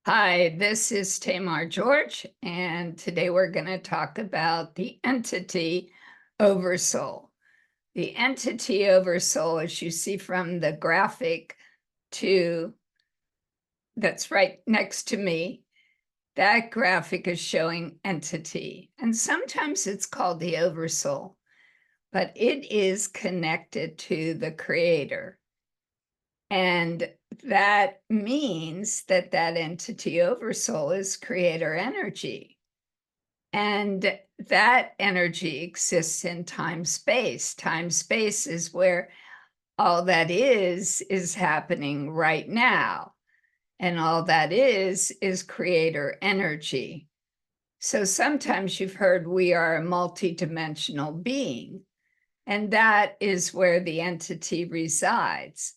Hi, this is Tamar George, and today we're going to talk about the entity Oversoul. The entity Oversoul, as you see from the graphic to that's right next to me, that graphic is showing entity. And sometimes it's called the Oversoul, but it is connected to the Creator. And that means that that entity Oversoul is creator energy. And that energy exists in time space. Time space is where all that is happening right now. And all that is creator energy. So sometimes you've heard we are a multidimensional being, and that is where the entity resides.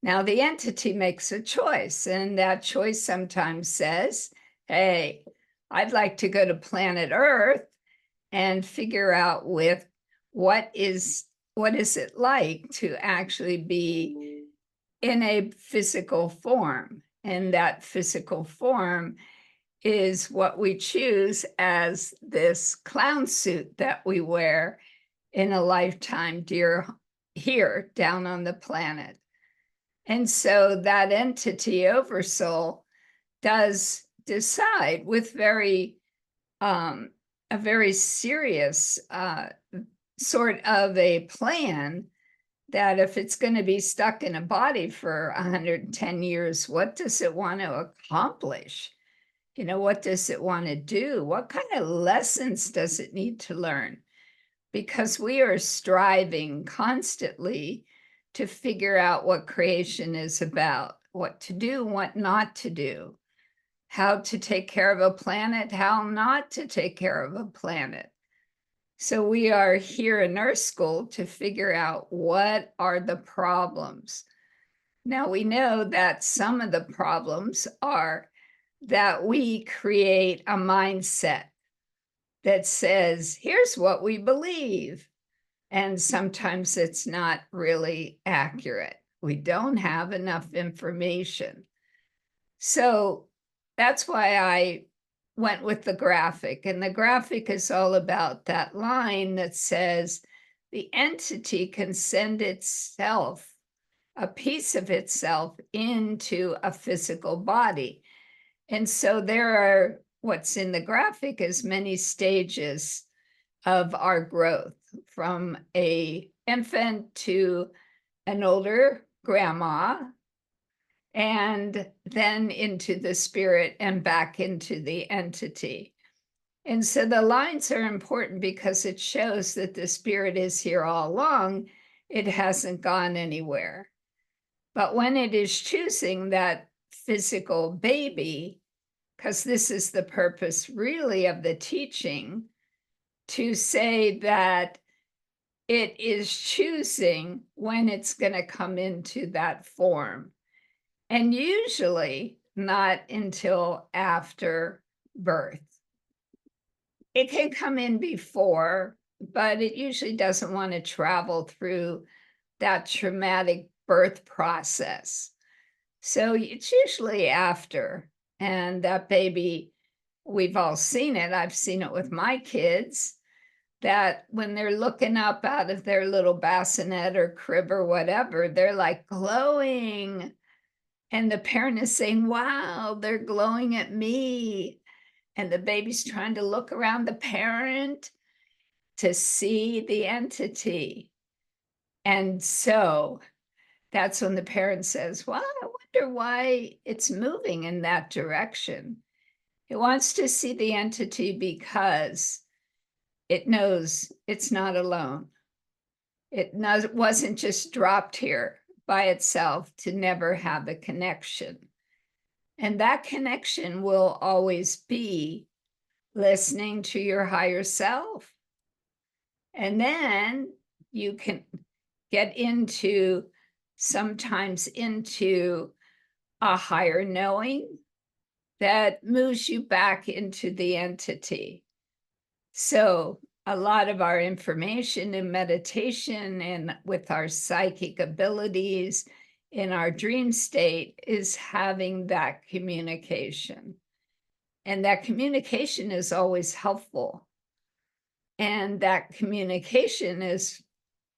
Now, the entity makes a choice, and that choice sometimes says, hey, I'd like to go to planet Earth and figure out with what is it like to actually be in a physical form. And that physical form is what we choose as this clown suit that we wear in a lifetime here down on the planet. And so that entity Oversoul does decide with a very serious sort of a plan that if it's going to be stuck in a body for 110 years, what does it want to accomplish? What does it want to do? What kind of lessons does it need to learn? Because we are striving constantly to figure out what creation is about, what to do, what not to do, how to take care of a planet, how not to take care of a planet. So we are here in Earth School to figure out what are the problems. Now we know that some of the problems are that we create a mindset that says, here's what we believe. And sometimes it's not really accurate. We don't have enough information. So that's why I went with the graphic. And the graphic is all about that line that says the entity can send itself, a piece of itself, into a physical body. And so there are, what's in the graphic is many stages of our growth, from a infant to an older grandma, and then into the spirit and back into the entity. And so the lines are important because it shows that the spirit is here all along. It hasn't gone anywhere. But when it is choosing that physical baby, because this is the purpose really of the teaching, to say that it is choosing when it's going to come into that form. And usually not until after birth. It can come in before, but it usually doesn't want to travel through that traumatic birth process. So it's usually after. And that baby, we've all seen it. I've seen it with my kids, that when they're looking up out of their little bassinet or crib or whatever, they're like glowing. And the parent is saying, wow, they're glowing at me. And the baby's trying to look around the parent to see the entity. And so that's when the parent says, well, I wonder why it's moving in that direction. It wants to see the entity because it knows it's not alone. It wasn't just dropped here by itself to never have a connection. And that connection will always be listening to your higher self. And then you can get sometimes into a higher knowing that moves you back into the entity. So a lot of our information in meditation and with our psychic abilities in our dream state is having that communication. And that communication is always helpful. And that communication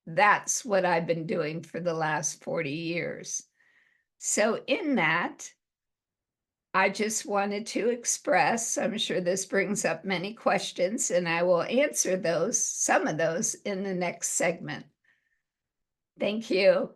that's what I've been doing for the last 40 years. So in that, I just wanted to express, I'm sure this brings up many questions, and I will answer some of those in the next segment. Thank you.